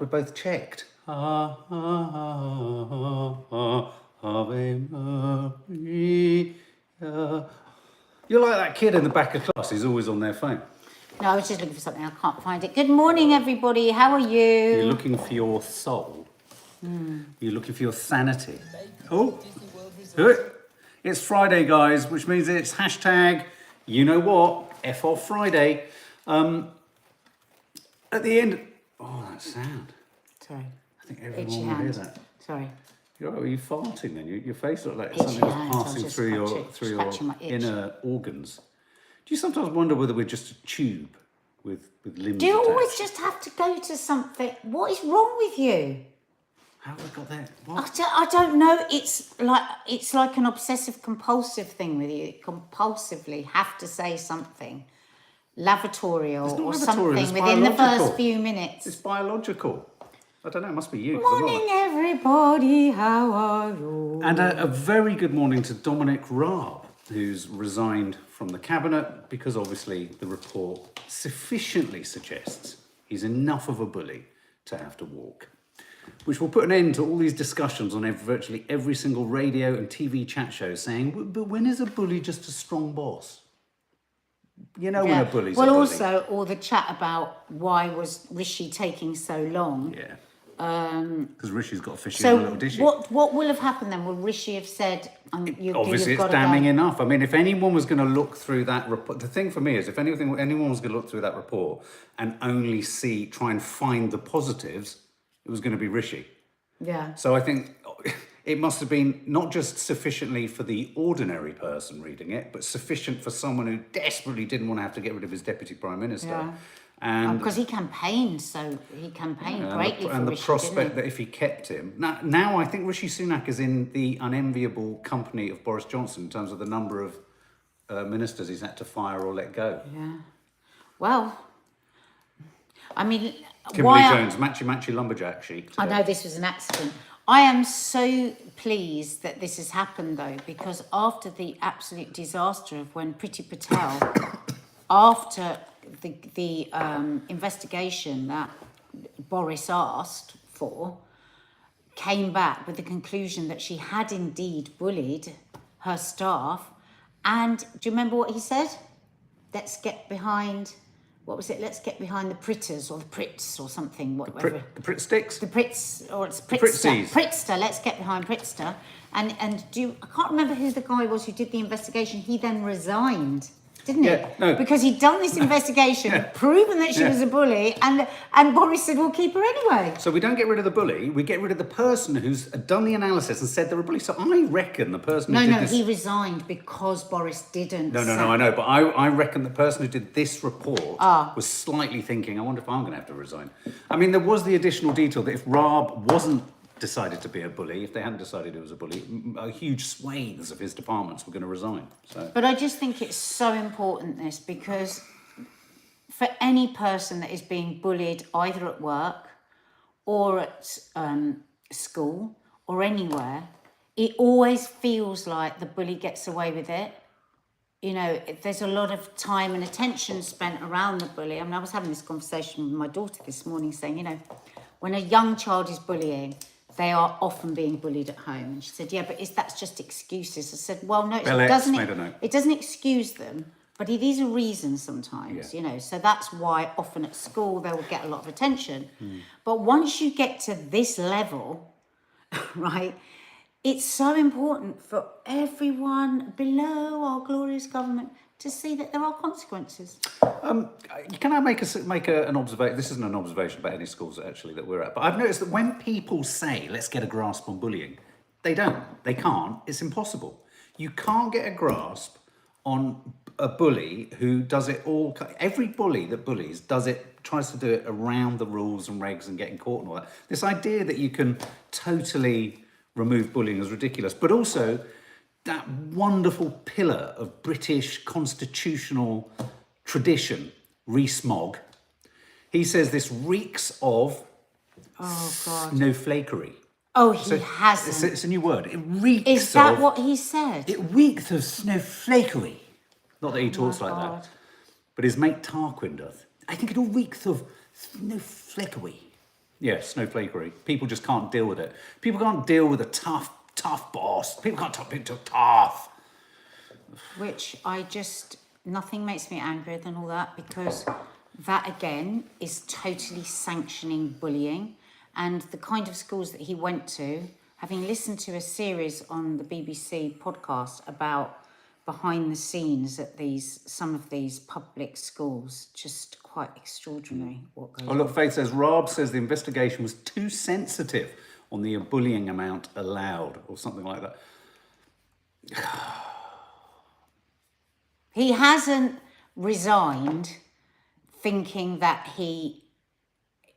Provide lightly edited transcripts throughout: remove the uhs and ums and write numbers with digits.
we're both checked. Ave Maria. You're like that kid in the back of class who's always on their phone. No, I was just looking for something. I can't find it. Good morning, everybody. How are you? You're looking for your soul. You're looking for your sanity. Oh, it's Friday, guys, which means it's hashtag, you know what, F off Friday. At the end, oh, that sound. Sorry. I think everyone will hear that. Sorry. Are you farting then? Your face looked like Itchy something was hands, passing through your inner organs. Do you sometimes wonder whether we're just a tube with limbs Do you attached? always just have to go to something? What is wrong with you? How have we got there? What? I don't know. It's like an obsessive compulsive thing with you. Compulsively have to say something lavatorial or something within the first few minutes. It's biological. I don't know, it must be you. Morning, everybody. How are you? And a very good morning to Dominic Raab, who's resigned from the cabinet because obviously the report sufficiently suggests he's enough of a bully to have to walk. Which will put an end to all these discussions on virtually every single radio and TV chat show saying, but when is a bully just a strong boss? You know when a bully's a bully. Well, also, all the chat about why was Rishi taking so long. Yeah. Because Rishi's got a fish in So a little dishy. what will have happened then? Will Rishi have said, obviously it's damning enough. I mean, if anyone was going to look through that report, the thing for me is if anyone was going to look through that report and only try and find the positives, it was going to be Rishi. Yeah. So I think it must have been not just sufficiently for the ordinary person reading it, but sufficient for someone who desperately didn't want to have to get rid of his deputy prime minister. Yeah. And because he campaigned greatly for and the Rishi, prospect that if he kept him now I think Rishi Sunak is in the unenviable company of Boris Johnson in terms of the number of ministers he's had to fire or let go. Yeah. Well, I mean, Kimberly Jones, matchy lumberjack chic. I know this was an accident. I am so pleased that this has happened though, because after the absolute disaster of when Priti Patel, after the investigation that Boris asked for, came back with the conclusion that she had indeed bullied her staff. And do you remember what he said? Let's get behind, what was it? Let's get behind the Pritters or the Prits or something. Whatever. The Prit sticks? The Prits, or it's Pritzies. Pritster, let's get behind Pritster. And I can't remember who the guy was who did the investigation. He then resigned. Didn't he? No. Because he'd done this investigation, proven that she was a bully, and Boris said, we'll keep her anyway. So we don't get rid of the bully, we get rid of the person who's done the analysis and said they're a bully. So I reckon the person who did this... he resigned because Boris didn't. No, I know, but I reckon the person who did this report was slightly thinking, I wonder if I'm going to have to resign. I mean, there was the additional detail that if Raab wasn't decided to be a bully, if they hadn't decided he was a bully, huge swathes of his departments were going to resign. So. But I just think it's so important, this, because for any person that is being bullied either at work or at school or anywhere, it always feels like the bully gets away with it. You know, there's a lot of time and attention spent around the bully. I mean, I was having this conversation with my daughter this morning saying, you know, when a young child is bullying, they are often being bullied at home. And she said, yeah, but that's just excuses. I said, well, no, it doesn't excuse them, but it is a reason sometimes, you know. So that's why often at school they will get a lot of attention. But once you get to this level, right, it's so important for everyone below our glorious government to see that there are consequences. Can I make an observation? This isn't an observation about any schools actually that we're at, but I've noticed that when people say, let's get a grasp on bullying, they don't, they can't, it's impossible. You can't get a grasp on a bully who does it all. Every bully that bullies tries to do it around the rules and regs and getting caught and all that. This idea that you can totally remove bullying is ridiculous, but also that wonderful pillar of British constitutional tradition, Rees-Mogg, he says this reeks of snowflakery. Oh, he hasn't. It's a new word. It reeks of... Is that what he said? It reeks of snowflakery. Not that he talks like that, but his mate Tarquin does. I think it all reeks of snowflakery. Yeah, snowflakery. People just can't deal with it. People can't deal with a tough boss. People can't be tough. Which nothing makes me angrier than all that, because that again is totally sanctioning bullying. And the kind of schools that he went to, having listened to a series on the BBC podcast about behind the scenes at some of these public schools, just quite extraordinary what goes on. Oh, look, Faith says, Raab says the investigation was too sensitive on the bullying amount allowed, or something like that. He hasn't resigned thinking that he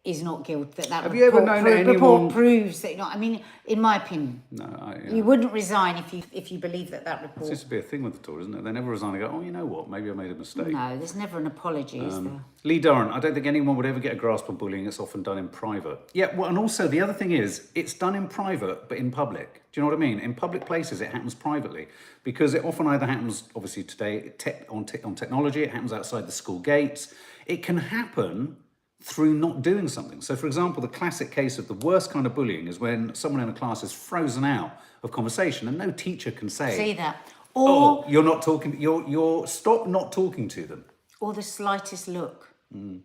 is not guilty. Have you ever known anyone... report proves that. I mean, in my opinion, no, you wouldn't resign if you believe that report. This used to be a thing with the Tories, isn't it? They never resign and go, oh, you know what? Maybe I made a mistake. No, there's never an apology, is there? Lee Durrant, I don't think anyone would ever get a grasp on bullying. It's often done in private. Yeah, well, and also the other thing is, it's done in private, but in public. Do you know what I mean? In public places, it happens privately, because it often either happens, obviously today, on technology. It happens outside the school gates. It can happen through not doing something. So, for example, the classic case of the worst kind of bullying is when someone in a class is frozen out of conversation, and no teacher can say, see that, or you're not talking. You're stop not talking to them, or the slightest look. You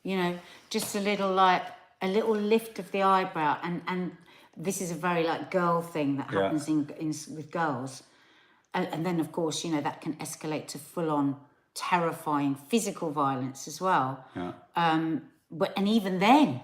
know, just a little lift of the eyebrow, and this is a very girl thing that happens in with girls, and then of course that can escalate to full on terrifying physical violence as well. And even then,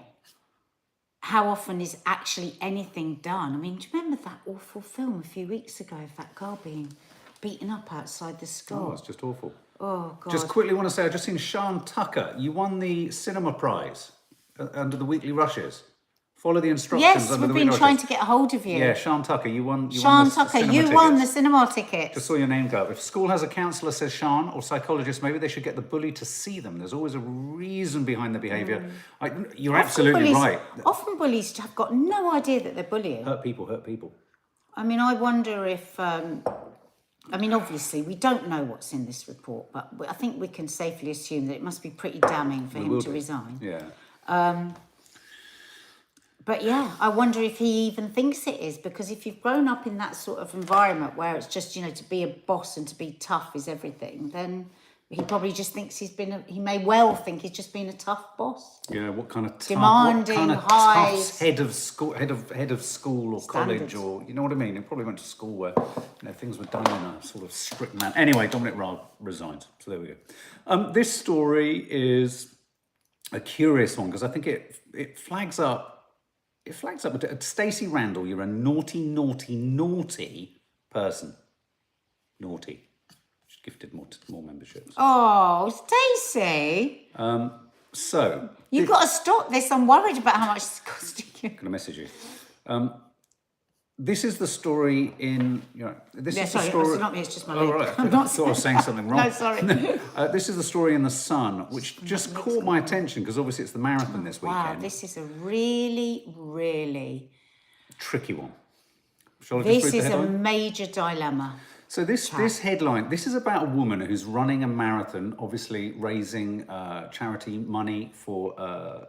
how often is actually anything done? I mean, do you remember that awful film a few weeks ago of that girl being beaten up outside the school? Oh, it's just awful. Oh, God. Just quickly want to say, I've just seen Sean Tucker. You won the cinema prize under the Weekly Rushes. Follow the instructions yes, under the we've been Weekly trying Rushes. to get a hold of you. Yeah, Sean Tucker, you won. Sean Tucker, you won the cinema ticket. Just saw your name go up. If school has a counsellor, says Sean, or psychologist, maybe they should get the bully to see them. There's always a reason behind the behaviour. You're absolutely right. Often bullies have got no idea that they're bullying. Hurt people. I mean, I wonder if... obviously, we don't know what's in this report, but I think we can safely assume that it must be pretty damning for him to resign. Yeah. But yeah, I wonder if he even thinks it is, because if you've grown up in that sort of environment where it's just, to be a boss and to be tough is everything, then he probably just thinks he may well think he's just been a tough boss. Yeah, what kind of demanding, high head of school or standards. college, or you know what I mean? He probably went to school where things were done in a sort of strict manner. Anyway, Dominic Raab resigned. So there we go. This story is a curious one, because I think it flags up. It flags up. Stacey Randall, you're a naughty person. Naughty. She's gifted more memberships. Oh, Stacey. So you've got to stop this. I'm worried about how much it's costing you. I'm going to message you. This is the story in, this is the story... it's not me, it's just my leg. Oh, right. I'm not I thought I was saying something wrong. No, sorry. This is the story in The Sun, which just caught my attention, because obviously it's the marathon this weekend. Wow, this is a really, really... tricky one. This is a major dilemma. So this headline, this is about a woman who's running a marathon, obviously raising charity money for a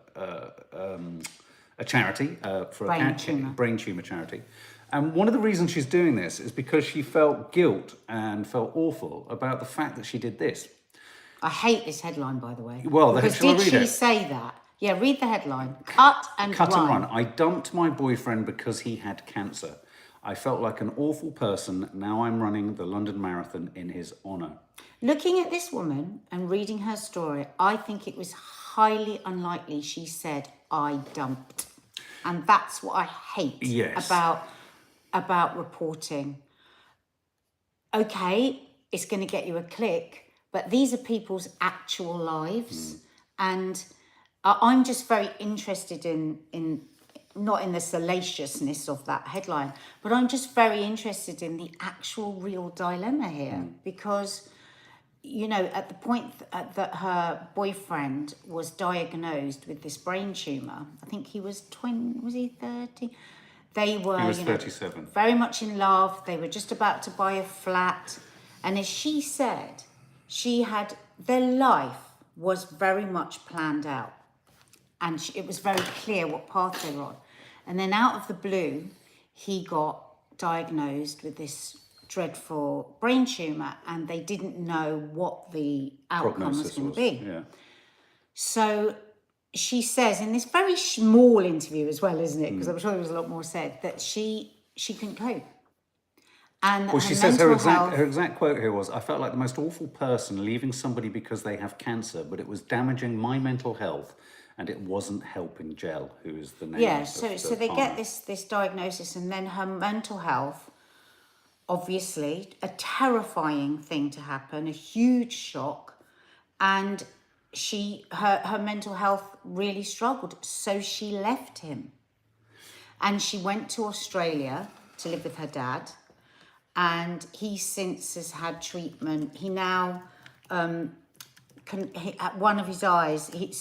charity, for brain tumour charity. And one of the reasons she's doing this is because she felt guilt and felt awful about the fact that she did this. I hate this headline, by the way. Well, because did she say that? Yeah, read the headline. Cut and run. I dumped my boyfriend because he had cancer. I felt like an awful person. Now I'm running the London Marathon in his honour. Looking at this woman and reading her story, I think it was highly unlikely she said, I dumped. And that's what I hate about reporting. Okay, it's going to get you a click, but these are people's actual lives. And I'm just very interested in not in the salaciousness of that headline, but I'm just very interested in the actual real dilemma here, because, at the point that her boyfriend was diagnosed with this brain tumour, I think he was 20, was he 30? He was 37. Very much in love. They were just about to buy a flat. And as she said, their life was very much planned out. and it was very clear what path they were on. And then out of the blue, he got diagnosed with this dreadful brain tumour, and they didn't know what the outcome was going to be. Yeah. So she says in this very small interview as well, isn't it? Because I'm sure there was a lot more said, that she couldn't cope. And well, she says her exact quote here was, "I felt like the most awful person leaving somebody because they have cancer, but it was damaging my mental health, and it wasn't helping Jel, who is the name." Yeah, of so the they partner. get this diagnosis, and then her mental health, obviously a terrifying thing to happen, a huge shock, and her mental health really struggled, so she left him, and she went to Australia to live with her dad, and he since has had treatment. He now one of his eyes, he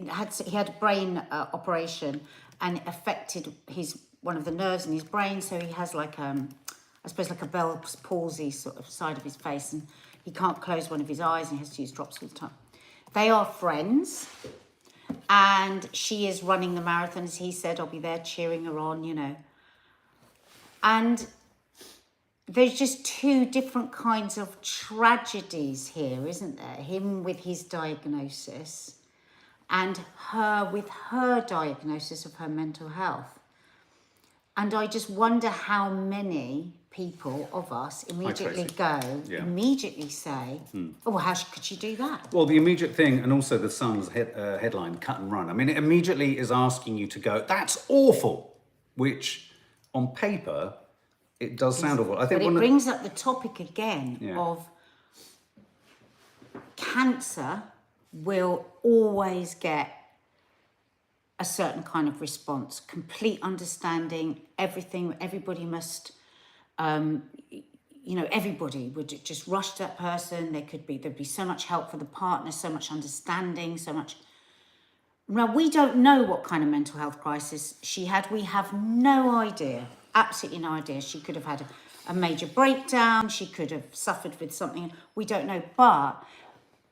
had a brain operation, and it affected one of the nerves in his brain, so he has like I suppose like a Bell's palsy sort of side of his face, and he can't close one of his eyes, and he has to use drops all the time. They are friends, and she is running the marathon, as he said. I'll be there cheering her on, you know. And there's just two different kinds of tragedies here, isn't there? Him with his diagnosis, and her with her diagnosis of her mental health. And I just wonder how many people of us immediately immediately say, oh, well, how could she do that? Well, the immediate thing, and also the Sun's headline, cut and run. I mean, it immediately is asking you to go, that's awful, which on paper, it does sound awful. I think but it brings up the topic again of cancer will always get a certain kind of response, complete understanding, everything, everybody must, everybody would just rush to that person. There'd be so much help for the partner, so much understanding, so much. Now, we don't know what kind of mental health crisis she had. We have no idea, absolutely no idea. She could have had a major breakdown. She could have suffered with something. We don't know, but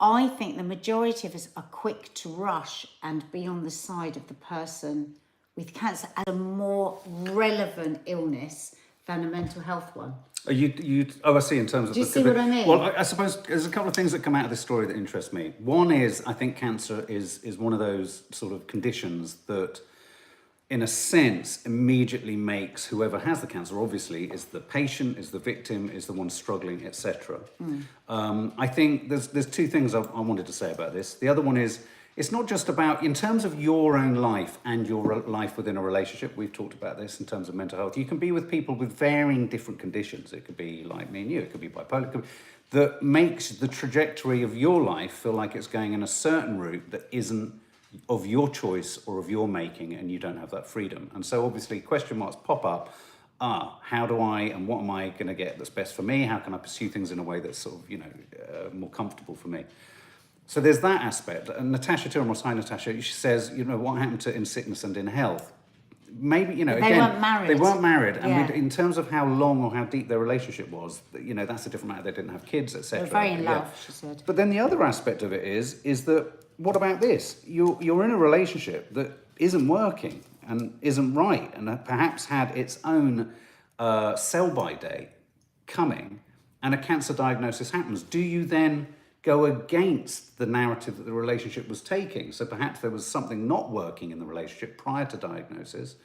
I think the majority of us are quick to rush and be on the side of the person with cancer as a more relevant illness than a mental health one. I see, in terms of... Do you see what I mean? Well, I suppose there's a couple of things that come out of this story that interest me. One is, I think cancer is one of those sort of conditions that, in a sense, immediately makes whoever has the cancer, obviously, is the patient, is the victim, is the one struggling, etc. I think there's two things I wanted to say about this. The other one is, it's not just about, in terms of your own life and your life within a relationship, we've talked about this in terms of mental health, you can be with people with varying different conditions. It could be like me and you, it could be bipolar, that makes the trajectory of your life feel like it's going in a certain route that isn't of your choice or of your making, and you don't have that freedom. And so obviously question marks pop up. How do I, and what am I going to get that's best for me? How can I pursue things in a way that's sort of, more comfortable for me? So there's that aspect. And Natasha Tilmos, hi Natasha, she says, what happened to in sickness and in health? Maybe, they weren't married. They weren't married. Yeah. And in terms of how long or how deep their relationship was, that's a different matter. They didn't have kids, etc. They were very in love, she said. But then the other aspect of it is that, what about this? You're in a relationship that isn't working and isn't right, and perhaps had its own sell-by date coming, and a cancer diagnosis happens. Do you then go against the narrative that the relationship was taking? So perhaps there was something not working in the relationship prior to diagnosis,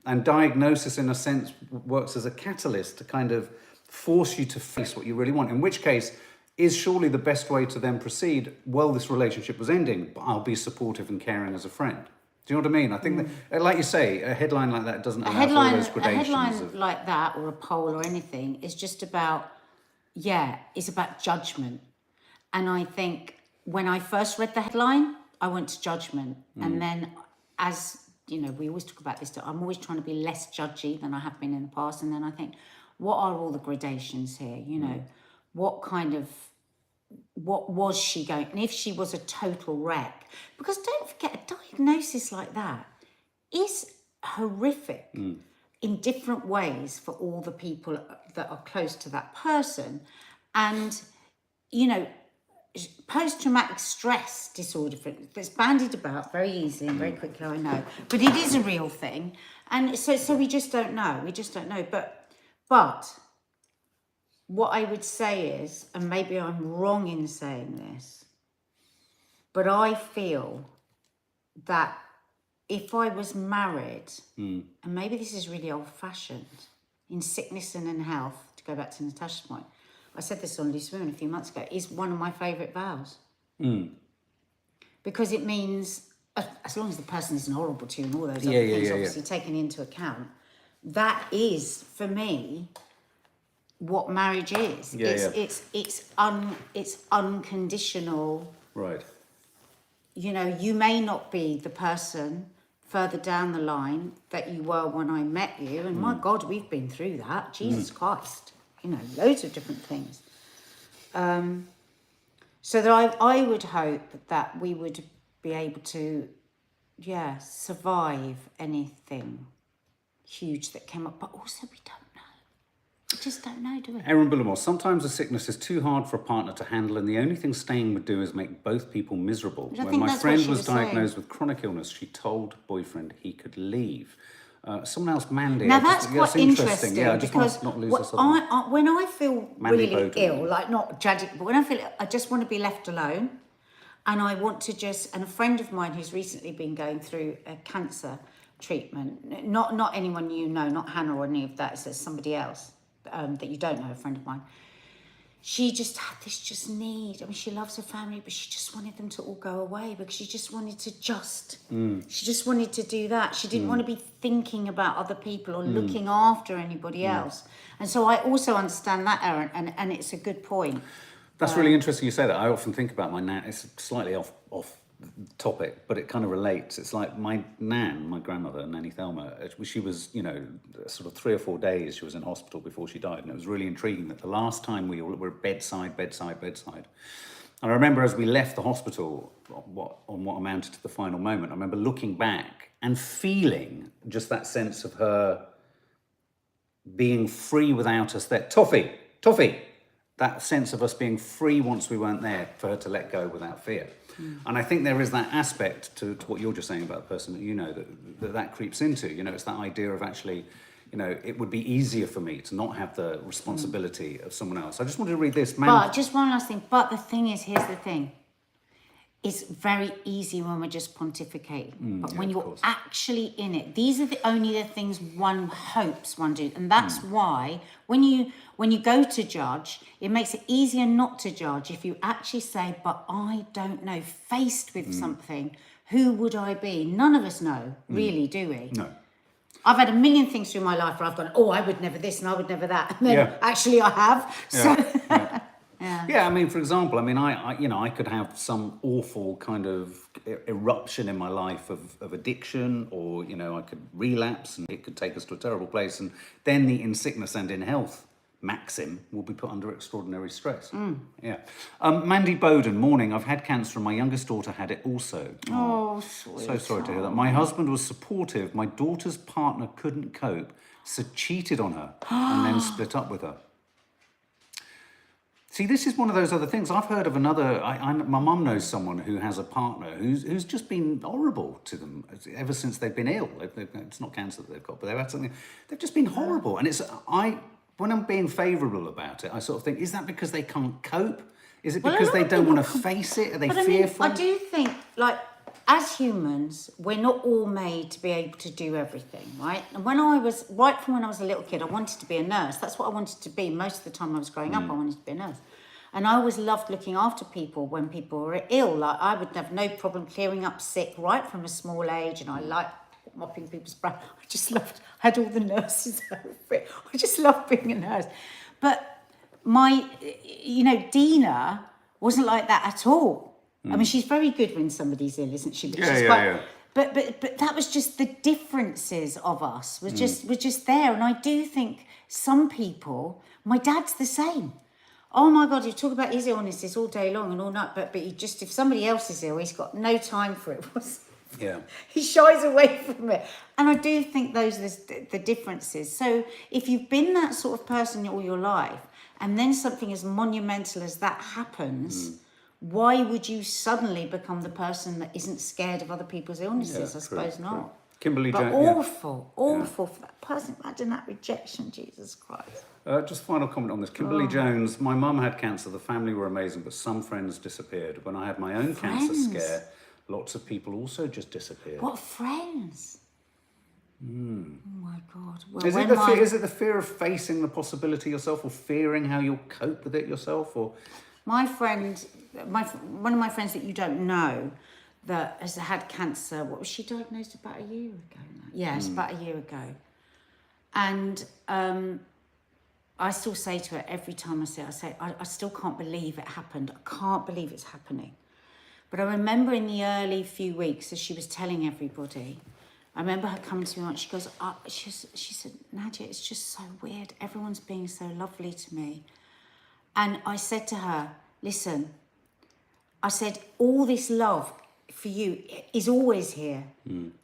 and diagnosis, in a sense, works as a catalyst to kind of force you to face what you really want, in which case is surely the best way to then proceed. Well, this relationship was ending, but I'll be supportive and caring as a friend. Do you know what I mean? I think that, like you say, a headline like that doesn't allow for all those gradations. A headline like that, or a poll or anything, is just about, it's about judgment. And I think when I first read the headline, I went to judgment. And then, as we always talk about this, I'm always trying to be less judgy than I have been in the past. And then I think, what are all the gradations here? What was she going, and if she was a total wreck? Because don't forget, a diagnosis like that is horrific in different ways for all the people that are close to that person. And, post-traumatic stress disorder that's bandied about very easily and very quickly, I know, but it is a real thing, and so we just don't know. But what I would say is, and maybe I'm wrong in saying this, but I feel that if I was married, and maybe this is really old-fashioned, in sickness and in health, to go back to Natasha's point, I said this on Loose Women a few months ago, is one of my favourite vows. Because it means, as long as the person isn't horrible to you and all those other things obviously taken into account, that is, for me, what marriage is. It's unconditional. Right. You know, you may not be the person further down the line that you were when I met you, and my God, we've been through that. Jesus Christ. You know, loads of different things. So that I would hope that we would be able to, survive anything huge that came up. But also we don't know. We just don't know, do we? Aaron Bullimore, sometimes a sickness is too hard for a partner to handle, and the only thing staying would do is make both people miserable. When my friend was diagnosed with chronic illness, she told boyfriend he could leave. Someone else, Mandy. Now that's quite interesting. Yeah, I just want because to not lose this other when I feel Mandy really Bowden. ill, like not tragic, but when I feel I just want to be left alone, and I want to and a friend of mine who's recently been going through a cancer treatment, not anyone you know, not Hannah or any of that, it's somebody else that you don't know, a friend of mine. She just had this need. I mean, she loves her family, but she just wanted them to all go away because she just wanted to she just wanted to do that. She didn't want to be thinking about other people or looking after anybody else. And so I also understand that, Aaron, and it's a good point. That's really interesting you say that. I often think about my nan. It's slightly off topic, but it kind of relates. It's like my nan, my grandmother, Nanny Thelma, she was, sort of 3 or 4 days she was in hospital before she died. And it was really intriguing that the last time we were bedside. And I remember as we left the hospital, on what amounted to the final moment, I remember looking back and feeling just that sense of her being free without us there. Toffee, that sense of us being free once we weren't there, for her to let go without fear. And I think there is that aspect to what you're just saying about the person that you know that creeps into. It's that idea of actually, it would be easier for me to not have the responsibility of someone else. I just wanted to read this. But just one last thing. But the thing is, here's the thing. It's very easy when we're just pontificating. But when you're actually in it, these are only the things one hopes one do. And that's why when you go to judge, it makes it easier not to judge if you actually say, but I don't know, faced with something, who would I be? None of us know, really, do we? No. I've had a million things through my life where I've gone, I would never this and I would never that. And then actually I have. So. Yeah, I mean, for example, I could have some awful kind of eruption in my life of addiction, or, I could relapse and it could take us to a terrible place. And then the in sickness and in health maxim will be put under extraordinary stress. Yeah. Mandy Bowden, morning. I've had cancer and my youngest daughter had it also. Oh, sweet. So sorry to hear that. My husband was supportive. My daughter's partner couldn't cope, so cheated on her and then split up with her. See, this is one of those other things. I've heard of another. My mum knows someone who has a partner who's just been horrible to them ever since they've been ill. It's not cancer that they've got, but they've had something. They've just been horrible, and when I'm being favourable about it, I sort of think, is that because they can't cope? Is it because they don't want to face it? Are they fearful? I do think, as humans, we're not all made to be able to do everything, right? And right from when I was a little kid, I wanted to be a nurse. That's what I wanted to be. Most of the time I was growing up, I wanted to be a nurse. And I always loved looking after people when people were ill. I would have no problem clearing up sick right from a small age. And I liked mopping people's brow. I had all the nurses outfit. I just loved being a nurse. But Dina wasn't like that at all. I mean, she's very good when somebody's ill, isn't she? But But that was just the differences of us was just there. And I do think some people, my dad's the same. Oh my God, you talk about his illnesses all day long and all night, but if somebody else is ill, he's got no time for it. Yeah. He shies away from it. And I do think those are the differences. So if you've been that sort of person all your life, and then something as monumental as that happens, why would you suddenly become the person that isn't scared of other people's illnesses? Yeah, I suppose true. not. Kimberly But Jones. awful for that person. Imagine that rejection, Jesus Christ. Just final comment on this. Kimberly Jones, my mum had cancer. The family were amazing, but some friends disappeared. When I had my own cancer scare, lots of people also just disappeared. What friends? Oh my God. Well, Is it the fear of facing the possibility yourself, or fearing how you'll cope with it yourself, or? My friend, one of my friends that you don't know, that has had cancer. What was she diagnosed about a year ago now? Yes, about a year ago. And I still say to her every time I say, I still can't believe it happened. I can't believe it's happening. But I remember in the early few weeks, as she was telling everybody, I remember her coming to me once. She goes, she said, Nadia, it's just so weird. Everyone's being so lovely to me. And I said to her, listen, I said, all this love for you is always here.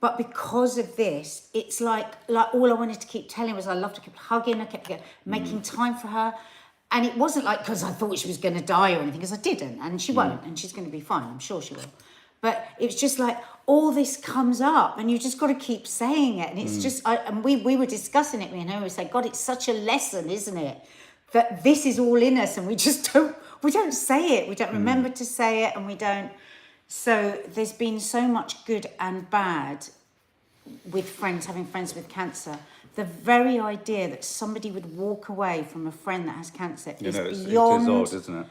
But because of this, it's like all I wanted to keep telling was I loved her, kept hugging her, kept making time for her. And it wasn't like because I thought she was going to die or anything, because I didn't. And she won't, and she's going to be fine. I'm sure she will. But it's just like all this comes up and you've just got to keep saying it. And it's just, and we were discussing it, me and her, we say, God, it's such a lesson, isn't it? That this is all in us and we don't say it. We don't remember to say it, and we don't. So there's been so much good and bad with friends, having friends with cancer. The very idea that somebody would walk away from a friend that has cancer is beyond, it is odd, isn't it?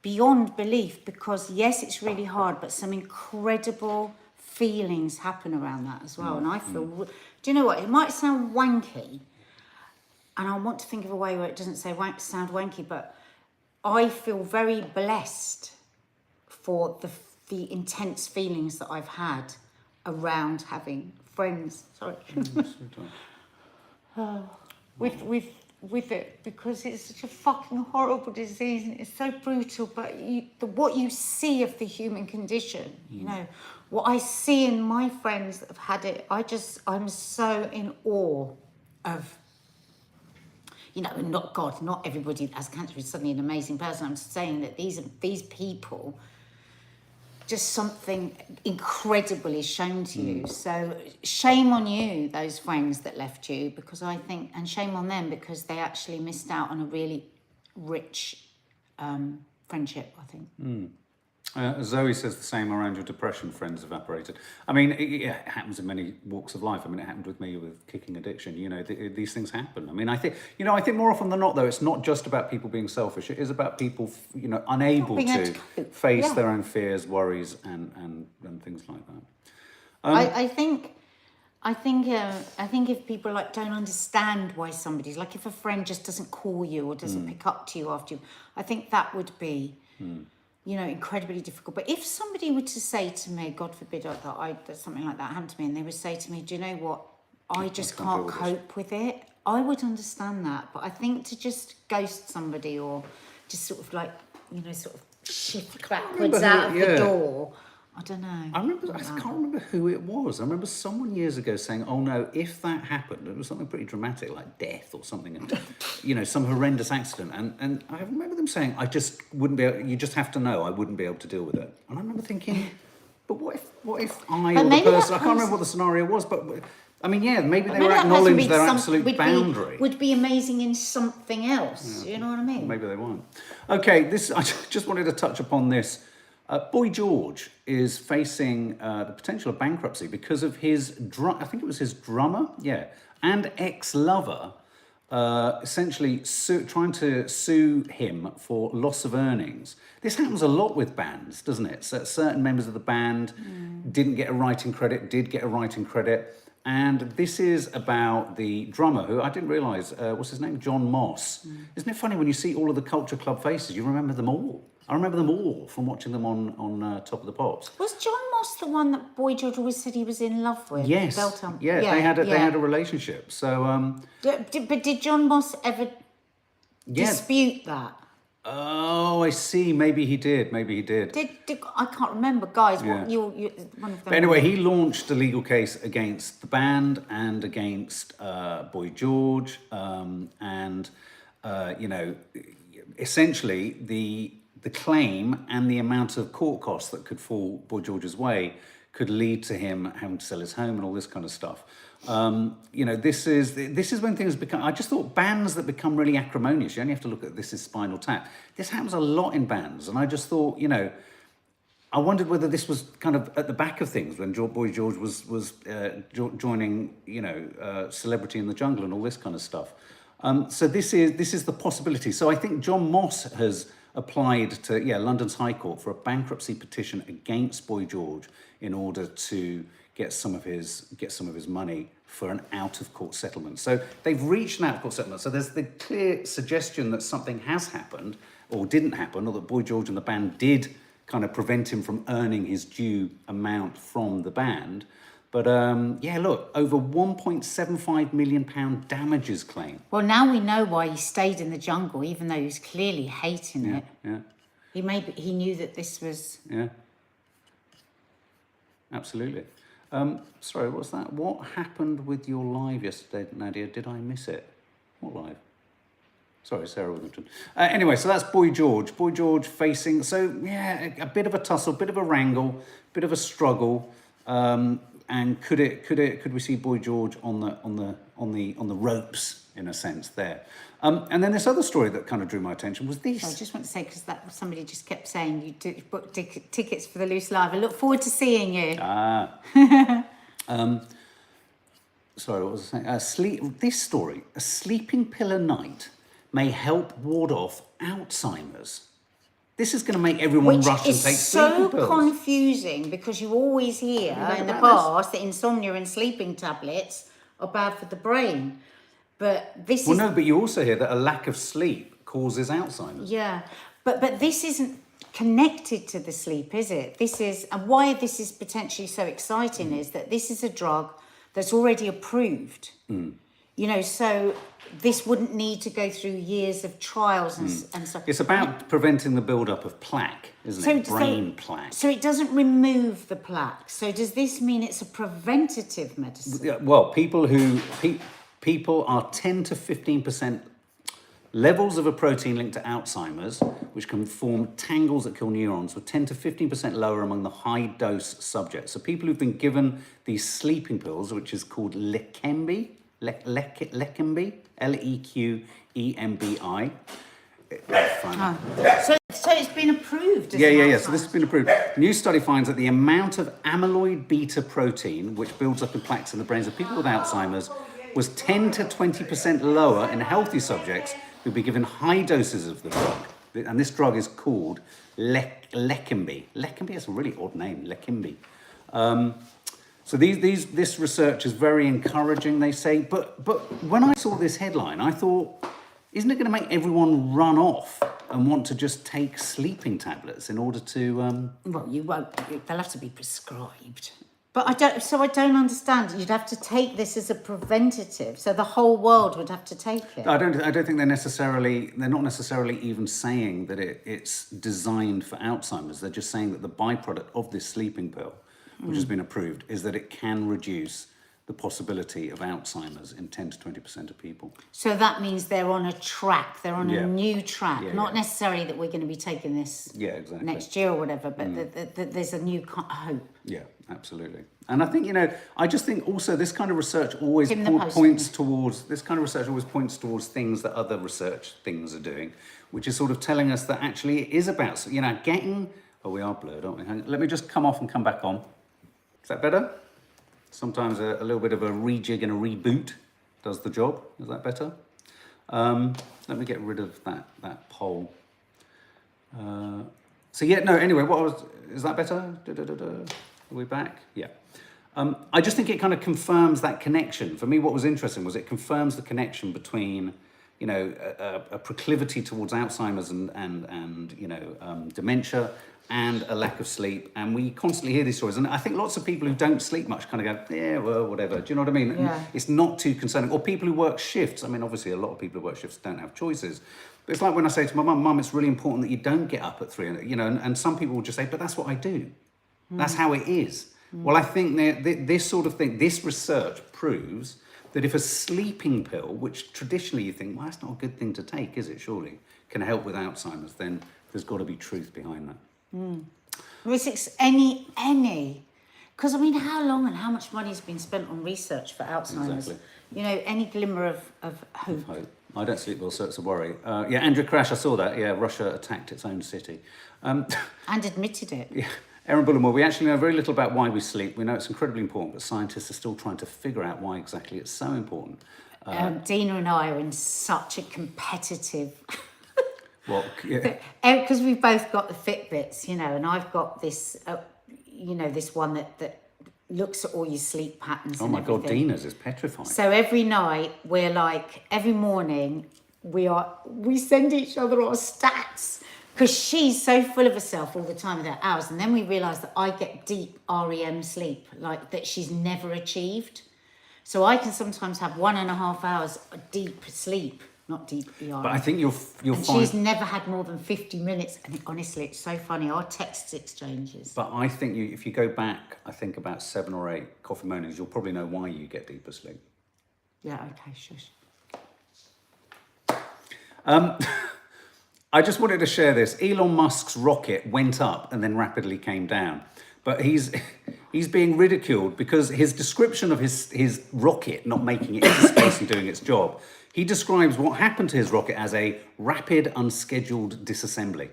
Beyond belief, because yes, it's really hard, but some incredible feelings happen around that as well. And I feel, do you know what? It might sound wanky, and I want to think of a way where it doesn't sound wanky, but I feel very blessed for the intense feelings that I've had around having friends. Sorry. With it, because it's such a fucking horrible disease and it's so brutal. But what you see of the human condition, you know, what I see in my friends that have had it, I'm so in awe of. You know, and not everybody that has cancer is suddenly an amazing person. I'm saying that these people, just something incredible is shown to you. So shame on you, those friends that left you, because I think, and shame on them because they actually missed out on a really rich friendship, I think. Zoe says the same around your depression, friends evaporated. I mean, it happens in many walks of life. I mean, it happened with me with kicking addiction. You know, these things happen. I mean, I think more often than not, though, it's not just about people being selfish. It is about people, unable to face their own fears, worries, and things like that. I think if people don't understand why somebody's, like if a friend just doesn't call you or doesn't pick up to you after you, I think that would be, incredibly difficult. But if somebody were to say to me, God forbid that something like that happened to me, and they would say to me, do you know what, I just can't cope with it, I would understand that. But I think to just ghost somebody or just sort of shift backwards out of the door, I don't know. I can't remember who it was. I remember someone years ago saying, oh no, if that happened, it was something pretty dramatic like death or something, and, some horrendous accident. And I remember them saying, I just wouldn't be able, you just have to know I wouldn't be able to deal with it. And I remember thinking, but what if I or the person, I can't remember what the scenario was, but I mean, maybe they were acknowledging their absolute boundary. Would be amazing in something else, you know what I mean? Maybe they won't. Okay, I just wanted to touch upon this. Boy George is facing the potential of bankruptcy because of his, I think it was his drummer, and ex-lover, essentially trying to sue him for loss of earnings. This happens a lot with bands, doesn't it? So certain members of the band didn't get a writing credit, did get a writing credit. And this is about the drummer, who I didn't realise, what's his name? John Moss. Isn't it funny when you see all of the Culture Club faces, you remember them all? I remember them all from watching them on Top of the Pops. Was John Moss the one that Boy George always said he was in love with? Yes. They had a relationship. So. But did John Moss ever dispute that? Oh, I see. Maybe he did. Did I can't remember, guys. What you one of them? But anyway, he launched a legal case against the band and against Boy George, essentially the the claim and the amount of court costs that could fall Boy George's way could lead to him having to sell his home and all this kind of stuff. This is when things become. I just thought bands that become really acrimonious. You only have to look at This Is Spinal Tap. This happens a lot in bands, and I just thought, I wondered whether this was kind of at the back of things when Boy George was joining, Celebrity in the Jungle and all this kind of stuff. So this is the possibility. So I think John Moss has applied to London's High Court for a bankruptcy petition against Boy George in order to get some of his money for an out-of-court settlement. So they've reached an out-of-court settlement. So there's the clear suggestion that something has happened or didn't happen, or that Boy George and the band did kind of prevent him from earning his due amount from the band. But look, over £1.75 million damages claim. Well, now we know why he stayed in the jungle, even though he was clearly hating it. Yeah. He knew that this was... Yeah. Absolutely. Sorry, what's that? What happened with your live yesterday, Nadia? Did I miss it? What live? Sorry, Sarah Withington. Anyway, so that's Boy George. Boy George facing, a bit of a tussle, bit of a wrangle, bit of a struggle. And could we see Boy George on the ropes in a sense there? And then this other story that kind of drew my attention was this. I just want to say, because somebody just kept saying you booked tickets for the Loose Live. I look forward to seeing you. Sorry, what was I saying? This story: a sleeping pill a night may help ward off Alzheimer's. This is going to make everyone rush and take sleeping pills. Which is so confusing, because you always hear in the past that insomnia and sleeping tablets are bad for the brain. But this Well, no, but you also hear that a lack of sleep causes Alzheimer's. Yeah, but this isn't connected to the sleep, is it? And why this is potentially so exciting is that this is a drug that's already approved. So this wouldn't need to go through years of trials and stuff. It's about preventing the build-up of plaque, isn't it? Brain plaque. So it doesn't remove the plaque. So does this mean it's a preventative medicine? Yeah, well, people are 10 to 15% levels of a protein linked to Alzheimer's, which can form tangles that kill neurons, were 10 to 15% lower among the high-dose subjects. So people who've been given these sleeping pills, which is called Leqembi, Leqembi. So it's been approved. Yeah. So this has been approved. A new study finds that the amount of amyloid beta protein, which builds up in plaques in the brains of people with Alzheimer's, was 10 to 20% lower in healthy subjects who'd be given high doses of the drug. And this drug is called Leqembi. Leqembi is a really odd name, Leqembi. So this research is very encouraging, they say. But when I saw this headline, I thought, isn't it going to make everyone run off and want to just take sleeping tablets in order to... Well, you won't. They'll have to be prescribed. But I don't understand. You'd have to take this as a preventative, so the whole world would have to take it. I don't think they're not necessarily even saying that it's designed for Alzheimer's. They're just saying that the byproduct of this sleeping pill, which has been approved, is that it can reduce the possibility of Alzheimer's in 10 to 20% of people. So that means they're on a track. They're on a new track. Not necessarily that we're going to be taking this next year or whatever, but that there's a new hope. Yeah, absolutely. And I think, I just think also this kind of research always points towards things that other research things are doing, which is sort of telling us that actually it is about, getting... Oh, we are blurred, aren't we? Let me just come off and come back on. Is that better? Sometimes a little bit of a rejig and a reboot does the job. Is that better? Let me get rid of that poll. Anyway, is that better? Are we back? Yeah. I just think it kind of confirms that connection. For me, what was interesting was it confirms the connection between, a proclivity towards Alzheimer's and dementia, and a lack of sleep. And we constantly hear these stories. And I think lots of people who don't sleep much kind of go, yeah, well, whatever. Do you know what I mean? Yeah. It's not too concerning. Or people who work shifts. I mean, obviously, a lot of people who work shifts don't have choices. But it's like when I say to my mum, it's really important that you don't get up at 3, and some people will just say, but that's what I do. That's how it is. Well, I think this sort of thing, this research proves that if a sleeping pill, which traditionally you think, well, that's not a good thing to take, is it, surely, can help with Alzheimer's, then There's got to be truth behind that. Any, because I mean, how long and how much money has been spent on research for Alzheimer's? Exactly. You know, any glimmer of hope. I don't sleep well, so it's a worry. Yeah, Andrew Crash, I saw that. Yeah, Russia attacked its own city. And admitted it. Yeah. Erin Bullimore, we actually know very little about why we sleep. We know it's incredibly important, but scientists are still trying to figure out why exactly it's so important. Dina and I are in such a competitive... Well, yeah. Because we've both got the Fitbits, you know, and I've got this, you know, this one that looks at all your sleep patterns. Oh and my God, everything. Dina's is petrified. So every night we're like, every morning we send each other our stats because she's so full of herself all the time with her hours. And then we realise that I get deep REM sleep, like that she's never achieved. So I can sometimes have 1.5 hours of deep sleep. Not deep ER. But I think you'll and find... she's never had more than 50 minutes. And honestly, it's so funny. Our text exchanges. But I think if you go back, I think about 7 or 8 coffee mornings, you'll probably know why you get deeper sleep. Yeah, okay, shush. I just wanted to share this. Elon Musk's rocket went up and then rapidly came down. But he's being ridiculed because his description of his rocket not making it into space and doing its job, he describes what happened to his rocket as a rapid unscheduled disassembly.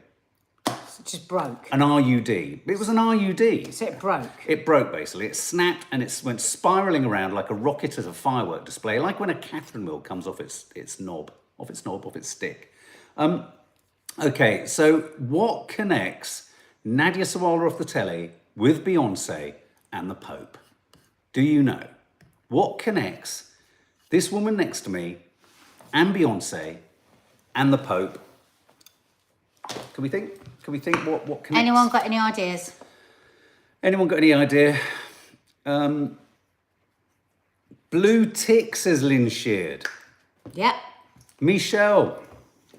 It just broke. An RUD. It was an RUD. So it broke. It broke, basically. It snapped and it went spiralling around like a rocket at a firework display, like when a Catherine wheel comes off its stick. Okay, so what connects Nadia Sawalha off the telly with Beyonce and the Pope? Do you know? What connects this woman next to me and Beyonce and the Pope? Can we think? What connects? Anyone got any ideas? Anyone got any idea? Blue tick, says Lynn Sheard. Yep. Michelle,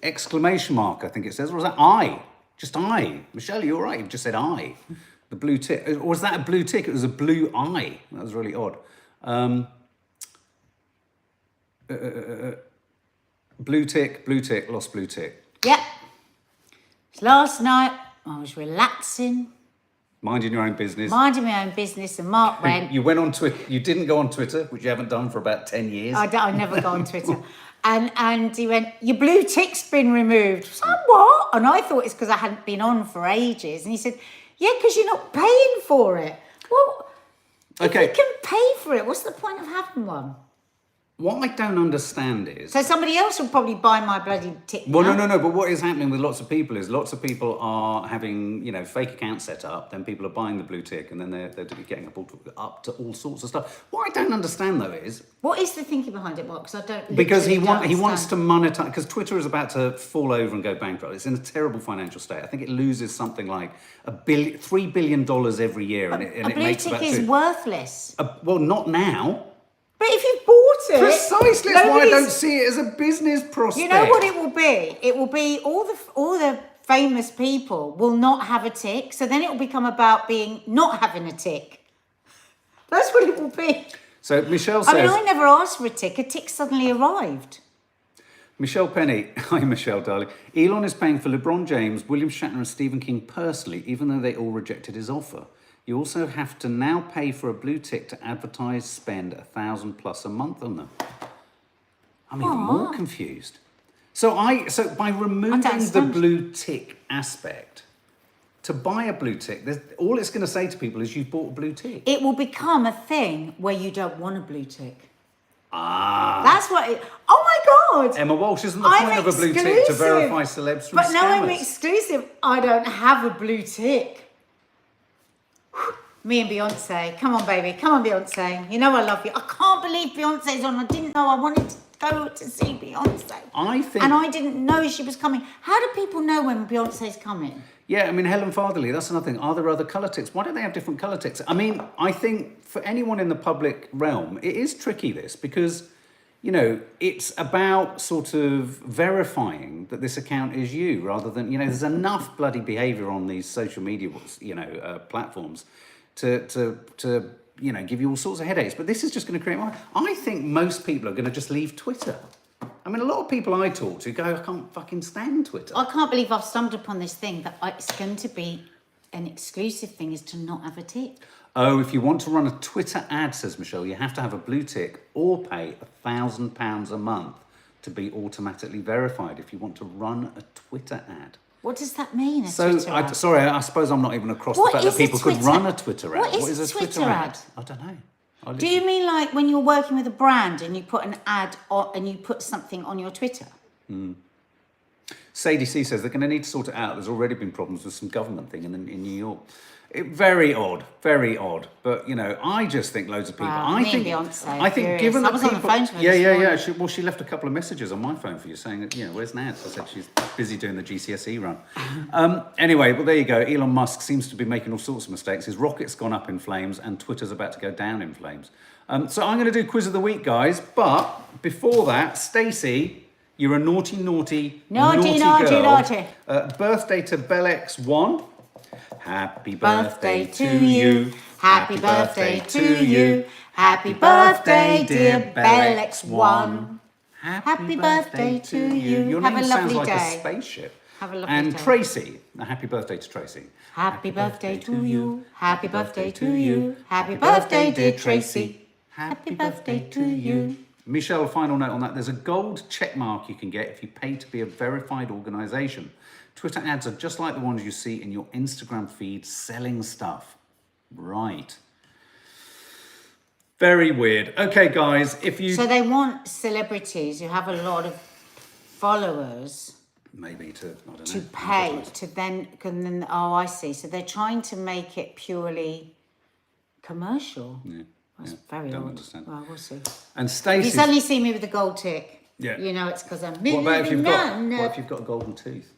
exclamation mark, I think it says. Or was that I? Just I. Michelle, you're right. You've just said I. The blue tick. Or was that a blue tick? It was a blue eye. That was really odd. Blue tick, lost blue tick. Yep. Last night, I was relaxing, Minding your own business. minding my own business, and Mark went... You went on Twitter. You didn't go on Twitter, which you haven't done for about 10 years. I never go on Twitter. And he went, your blue tick's been removed. I was like, what? And I thought it's because I hadn't been on for ages. And he said, yeah, because you're not paying for it. Well, Okay. if you can pay for it, what's the point of having one? What I don't understand is... So somebody else will probably buy my bloody tick. Well, now. no. But what is happening with lots of people is lots of people are having, fake accounts set up. Then people are buying the blue tick, and then they're getting up to all sorts of stuff. What I don't understand though is What is the thinking behind it, Mark? Because I don't. because he literally wants to understand. monetize, because Twitter is about to fall over and go bankrupt. It's in a terrible financial state. I think it loses something like $3 billion every year, and A it blue makes tick about is worthless. well, not now. But if you bought it, Precisely, that's why I nobody's- don't see it as a business prospect. You know what it will be? It will be all the famous people will not have a tick, so then it will become about not having a tick. That's what it will be. So Michelle says... I never asked for a tick suddenly arrived. Michelle Penny, hi Michelle, darling. Elon is paying for LeBron James, William Shatner and Stephen King personally, even though they all rejected his offer. You also have to now pay for a blue tick to advertise, spend $1,000+ a month on them. I'm even more confused. So by removing the understand. blue tick aspect, to buy a blue tick, all it's going to say to people is you've bought a blue tick. It will become a thing where you don't want a blue tick. Ah. That's what it... Oh my God! Emma Walsh, isn't the I'm point of a blue tick to exclusive. verify celebs from But now I'm scammers? exclusive. I don't have a blue tick. Me and Beyonce. Come on, baby. Come on, Beyonce. You know I love you. I can't believe Beyonce's on. I didn't know. I wanted to go to see Beyonce. And I didn't know she was coming. How do people know when Beyonce's coming? Yeah, I mean, Helen Fatherly, that's another thing. Are there other colour ticks? Why don't they have different colour ticks? I mean, I think for anyone in the public realm, it is tricky, this, because, it's about sort of verifying that this account is you rather than, there's enough bloody behaviour on these social media, platforms to give you all sorts of headaches. But this is just going to create more. I think most people are going to just leave Twitter. I mean, a lot of people I talk to go, I can't fucking stand Twitter. I can't believe I've stumbled upon this thing that it's going to be an exclusive thing is to not have a tick. Oh, if you want to run a Twitter ad, says Michelle, you have to have a blue tick or pay £1,000 a month to be automatically verified if you want to run a Twitter ad. What does that mean, Sorry, I suppose I'm not even across the fact that people could run a Twitter ad. What is a Twitter ad? I don't know. Do you mean like when you're working with a brand and you put an ad and you put something on your Twitter? Sadie C says they're going to need to sort it out. There's already been problems with some government thing in New York. Very odd. But you know, I just think loads of people. Wow, I think Beyonce, given that I was people, on the phone to her yeah. She left a couple of messages on my phone for you saying that, you know, where's Nad? I said she's busy doing the GCSE run. Anyway, well there you go. Elon Musk seems to be making all sorts of mistakes. His rocket's gone up in flames, and Twitter's about to go down in flames. So I'm going to do quiz of the week, guys. But before that, Stacey, you're a naughty girl. Birthday to Bellex1. Happy birthday to you. Happy birthday to you. Happy birthday, dear Bellex1. Happy birthday to you. Your Have name a sounds lovely like day. a spaceship. Have a lovely And day. Tracy, a happy birthday to Tracy. Happy birthday to you. Happy birthday to you. Happy birthday, dear Tracy. Happy birthday to you. Michelle, final note on that. There's a gold check mark you can get if you pay to be a verified organisation. Twitter ads are just like the ones you see in your Instagram feed selling stuff. Right. Very weird. Okay, guys, if you... So they want celebrities who have a lot of followers Maybe to, I don't know. to pay to then, oh, I see. So they're trying to make it purely commercial. Yeah. That's very don't odd. understand. Well, we'll see. And If you Stacey... suddenly see me with a gold tick, Yeah. you know it's because I'm What about if you've got, moving what on. if you've got a golden tooth?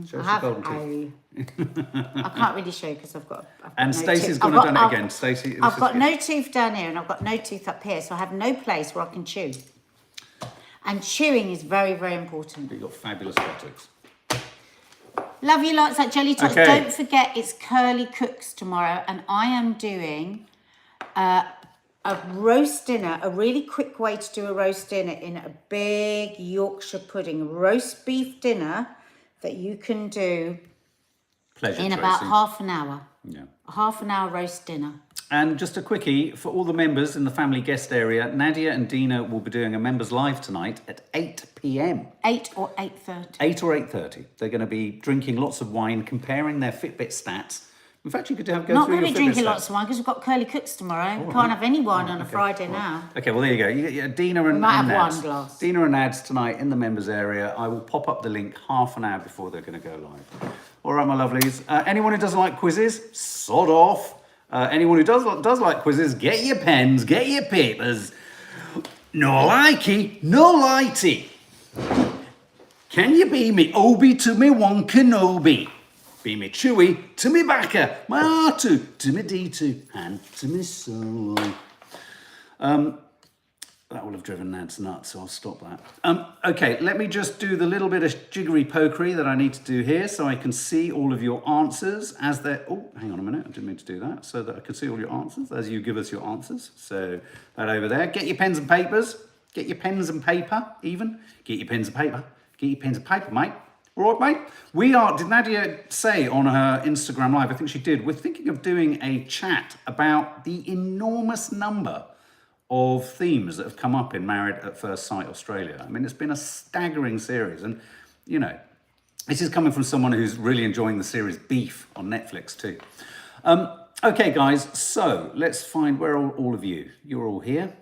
Show I us have your golden tooth. I can't really show you because I've got. And no Stacey's tooth. gone and done it again. Stacey, I've got no tooth down here and I've got no tooth up here, so I have no place where I can chew. And chewing is very, very important. You've got fabulous buttocks. Love you lots at Jelly Tots. Okay. Don't forget it's Curly Cooks tomorrow, and I am doing a roast dinner, a really quick way to do a roast dinner in a big Yorkshire pudding, roast beef dinner that you can do Pleasure, in Tracy. about half an hour. Yeah. A half an hour roast dinner. And just a quickie, for all the members in the family guest area, Nadia and Dina will be doing a members live tonight at 8 p.m. 8 or 8:30. 8 or 8:30. They're going to be drinking lots of wine, comparing their Fitbit stats. In fact, you could go Not through going your to be Fitbit drinking stats. lots of wine because we've got Curly Cooks tomorrow. We right. can't have any wine on a Okay. Friday All now. right. Okay, well, there you go. Yeah, Dina and, might have and Nads. one glass. Dina and Nads tonight in the members area. I will pop up the link half an hour before they're going to go live. All right, my lovelies. Anyone who doesn't like quizzes, sod off. Anyone who does like quizzes, get your pens, get your papers. No likey, no lighty. Can you be me Obi to me one Kenobi? Be me Chewie to me Backer, my R2 to me D2, and to me Solo. That will have driven Nad's nuts, so I'll stop that. Okay, let me just do the little bit of jiggery pokery that I need to do here so I can see all of your answers as they're... Oh, hang on a minute, I didn't mean to do that. So that I can see all your answers as you give us your answers. So that over there. Get your pens and papers. Get your pens and paper, even. Get your pens and paper. Get your pens and paper, mate. All right, mate? Did Nadia say on her Instagram Live, I think she did, we're thinking of doing a chat about the enormous number of themes that have come up in Married at First Sight Australia. I mean, it's been a staggering series. And, you know, this is coming from someone who's really enjoying the series Beef on Netflix too. Okay, guys, so let's find where are all of you? You're all here.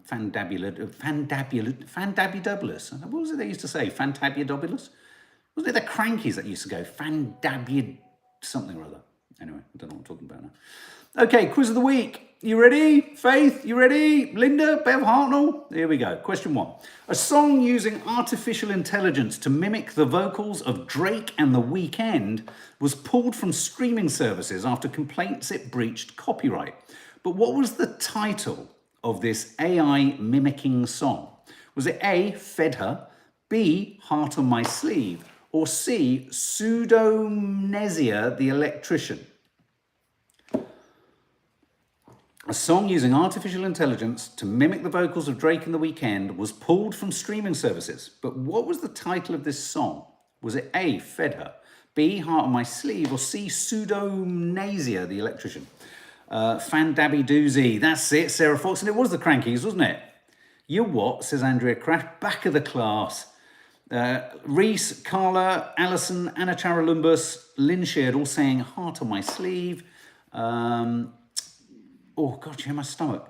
Fandabulous. What was it they used to say? Fantabulous? Wasn't it the Crankies that used to go Fandabulous something or other? Anyway, I don't know what I'm talking about now. Okay, quiz of the week. You ready? Faith, you ready? Linda, Bev Hartnell? Here we go. Question 1. A song using artificial intelligence to mimic the vocals of Drake and The Weeknd was pulled from streaming services after complaints it breached copyright. But what was the title of this AI mimicking song? Was it A, Fed Her, B, Heart on My Sleeve, or C, Pseudomnesia the Electrician? A song using artificial intelligence to mimic the vocals of Drake and The Weeknd was pulled from streaming services. But what was the title of this song? Was it A, Fed Her, B, Heart on My Sleeve, or C, Pseudomnasia, the electrician? Fandabby Doozy, that's it, Sarah Fox, and it was the Crankies, wasn't it? You what, says Andrea Craft, back of the class. Reese, Carla, Alison, Anna Charalumbus, Lynn Sheard, all saying Heart on My Sleeve. Oh, God, you hear my stomach.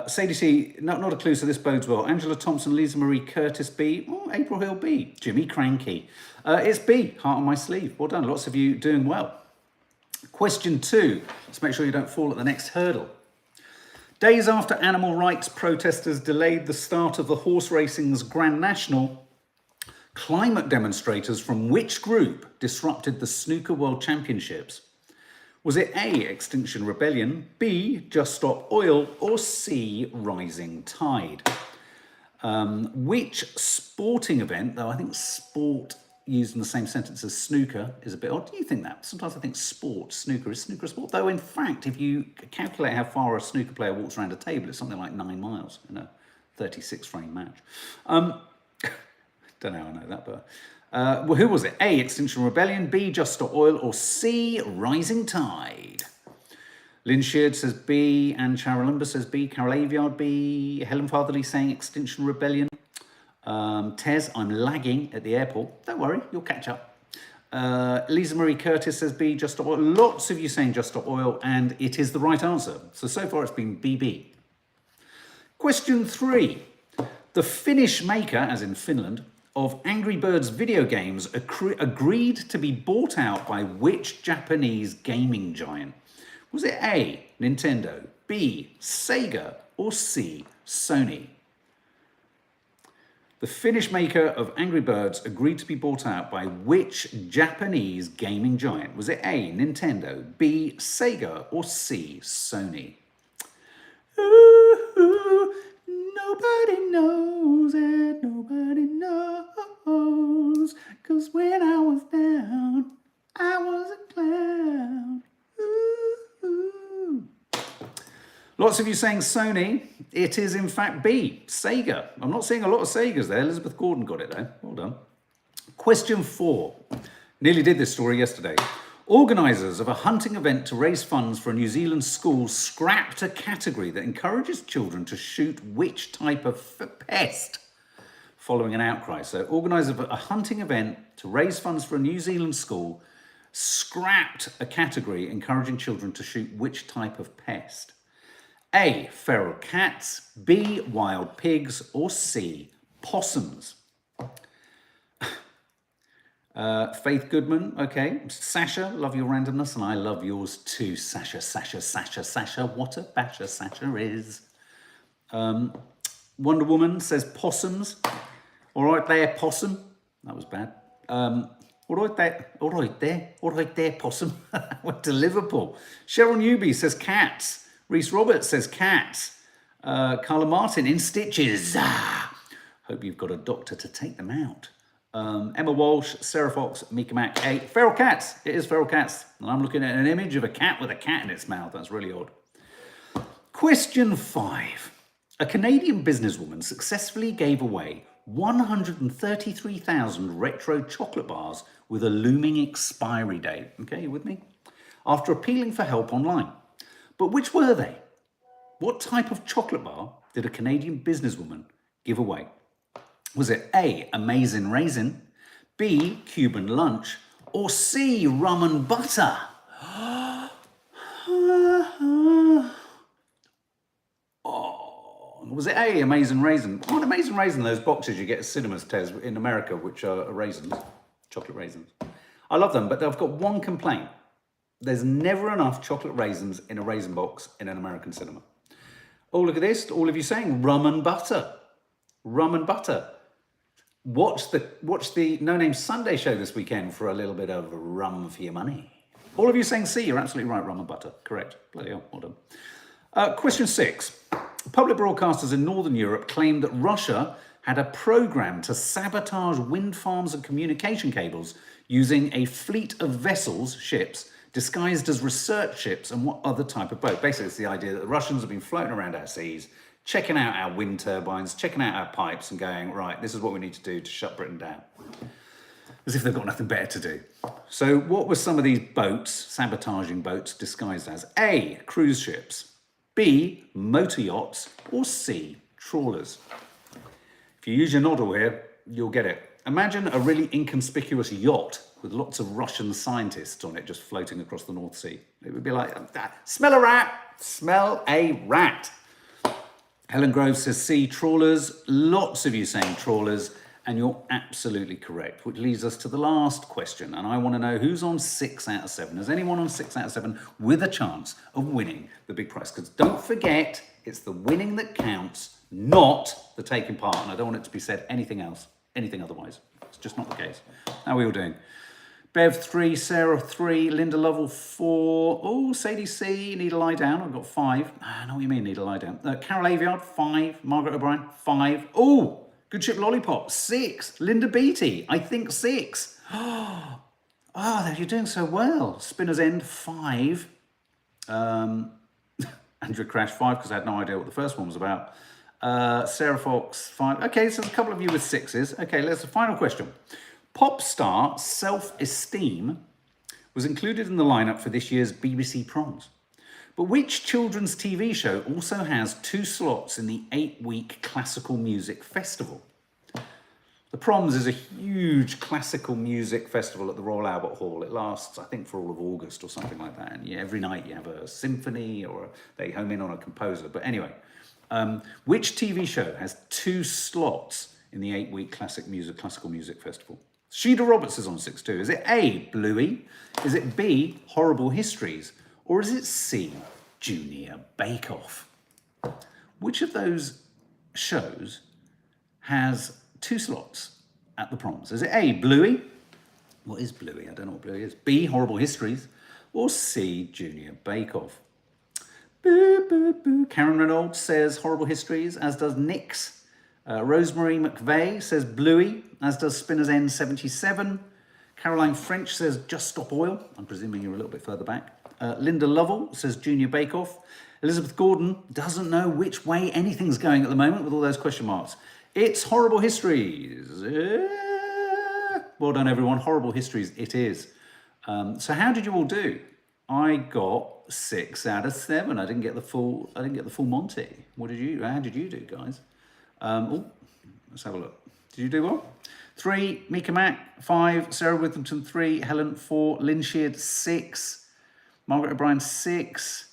Sadie C, not a clue, so this bodes well. Angela Thompson, Lisa Marie Curtis B. Oh, April Hill B. Jimmy Cranky. It's B, Heart on My Sleeve. Well done, lots of you doing well. Question 2. Let's make sure you don't fall at the next hurdle. Days after animal rights protesters delayed the start of the horse racing's Grand National, climate demonstrators from which group disrupted the Snooker World Championships? Was it A, Extinction Rebellion, B, Just Stop Oil, or C, Rising Tide? Which sporting event, though I think sport used in the same sentence as snooker is a bit odd. Do you think that? Sometimes I think snooker is a sport. Though in fact, if you calculate how far a snooker player walks around a table, it's something like 9 miles in a 36 frame match. Don't know how I know that, but... well, who was it? A, Extinction Rebellion, B, Just Stop Oil, or C, Rising Tide? Lynn Sheard says B, Anne Charalumba says B, Carol Aviard B, Helen Fatherley saying Extinction Rebellion. Tez, I'm lagging at the airport. Don't worry, you'll catch up. Lisa Marie Curtis says B, Just Stop Oil. Lots of you saying Just Stop Oil, and it is the right answer. So far it's been BB. Question 3. The Finnish maker, as in Finland, of Angry Birds video games agreed to be bought out by which Japanese gaming giant? Was it A, Nintendo, B, Sega, or C, Sony? The Finnish maker of Angry Birds agreed to be bought out by which Japanese gaming giant? Was it A, Nintendo, B, Sega, or C, Sony? Ooh, nobody knows it, nobody knows, 'cause when I was down, I was a clown. Ooh. Lots of you saying Sony. It is in fact B, Sega. I'm not seeing a lot of Segas there. Elizabeth Gordon got it though. Well done. Question 4. Nearly did this story yesterday. Organisers of a hunting event to raise funds for a New Zealand school scrapped a category that encourages children to shoot which type of pest following an outcry. So organisers of a hunting event to raise funds for a New Zealand school scrapped a category encouraging children to shoot which type of pest? A, feral cats, B, wild pigs, or C, possums? Faith Goodman, okay. Sasha, love your randomness, and I love yours too, Sasha. What a basher Sasha is. Wonder Woman says possums. All right there, possum. That was bad. All right there, possum. Went to Liverpool. Cheryl Newby says cats. Reese Roberts says cats. Carla Martin in stitches. Hope you've got a doctor to take them out. Emma Walsh, Sarah Fox, Mika Mac, A. Feral cats. It is feral cats. And I'm looking at an image of a cat with a cat in its mouth. That's really odd. Question 5. A Canadian businesswoman successfully gave away 133,000 retro chocolate bars with a looming expiry date. Okay, you with me? After appealing for help online. But which were they? What type of chocolate bar did a Canadian businesswoman give away? Was it A, Amazing Raisin, B, Cuban Lunch, or C, Rum and Butter? Oh, was it A, Amazing Raisin? Oh, an Amazing Raisin, those boxes you get at cinemas, Tez, in America, which are raisins, chocolate raisins. I love them, but I've got one complaint. There's never enough chocolate raisins in a raisin box in an American cinema. Oh, look at this. All of you saying rum and butter. Rum and butter. Watch the No Name Sunday show this weekend for a little bit of rum for your money. All of you saying C, you're absolutely right, rum and butter. Correct. Bloody hell, well done. Question 6. Public broadcasters in Northern Europe claimed that Russia had a program to sabotage wind farms and communication cables using a fleet of vessels, ships, disguised as research ships, and what other type of boat? Basically, it's the idea that the Russians have been floating around our seas, checking out our wind turbines, checking out our pipes, and going, right, this is what we need to do to shut Britain down. As if they've got nothing better to do. So what were some of these boats, sabotaging boats, disguised as? A, cruise ships. B, motor yachts. Or C, trawlers. If you use your noddle here, you'll get it. Imagine a really inconspicuous yacht with lots of Russian scientists on it just floating across the North Sea. It would be like, smell a rat, smell a rat. Helen Grove says C, trawlers. Lots of you saying trawlers, and you're absolutely correct, which leads us to the last question. And I want to know who's on 6 out of 7. Is anyone on 6 out of 7 with a chance of winning the big prize? Because don't forget, it's the winning that counts, not the taking part. And I don't want it to be said anything else, anything otherwise. It's just not the case. How are we all doing? Bev 3, Sarah 3, Linda Lovell 4. Oh, Sadie C, need a lie down. I've got 5. I know what you mean, need a lie down. Carol Aviard 5, Margaret O'Brien 5. Oh, Good Ship Lollipop 6, Linda Beattie I think 6. Oh, you're doing so well. Spinner's End 5. Andrew Crash 5 because I had no idea what the first one was about. Sarah Fox 5. Okay, so there's a couple of you with 6s. Okay, let's the final question. Pop star Self-Esteem was included in the lineup for this year's BBC Proms. But which children's TV show also has 2 slots in the 8-week classical music festival? The Proms is a huge classical music festival at the Royal Albert Hall. It lasts, I think, for all of August or something like that. And every night you have a symphony or they home in on a composer. But anyway, which TV show has 2 slots in the 8-week classical music festival? Sheeda Roberts is on 6 too. Is it A, Bluey? Is it B, Horrible Histories? Or is it C, Junior Bake Off? Which of those shows has 2 slots at the Proms? Is it A, Bluey? What is Bluey? I don't know what Bluey is. B, Horrible Histories? Or C, Junior Bake Off? Boo, boo, boo. Karen Reynolds says Horrible Histories, as does Nix. Rosemary McVeigh says Bluey, as does Spinner's End 77. Caroline French says Just Stop Oil. I'm presuming you're a little bit further back. Linda Lovell says Junior Bake Off. Elizabeth Gordon doesn't know which way anything's going at the moment with all those question marks. It's Horrible Histories. Well done, everyone. Horrible Histories it is. So how did you all do? I got 6 out of 7. I didn't get the full Monty. How did you do, guys? Let's have a look. Did you do well? 3, Mika Mack. 5, Sarah Withington 3, Helen 4, Lynn Sheard 6, Margaret O'Brien 6,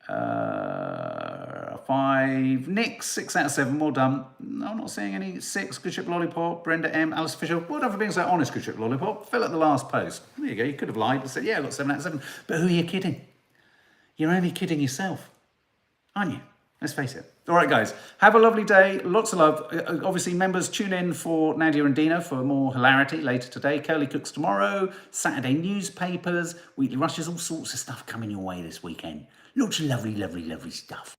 5, Nick 6 out of 7. Well done. No, I'm not seeing any 6. Good Ship Lollipop, Brenda M, Alice Fisher. Well done for being so honest, Good Ship Lollipop. Fill out the last post. There you go. You could have lied and said, yeah, I got 7 out of 7. But who are you kidding? You're only kidding yourself, aren't you? Let's face it. All right, guys, have a lovely day. Lots of love. Obviously, members, tune in for Nadia and Dina for more hilarity later today. Curly Cooks tomorrow. Saturday newspapers, weekly rushes, all sorts of stuff coming your way this weekend. Lots of lovely, lovely, lovely stuff.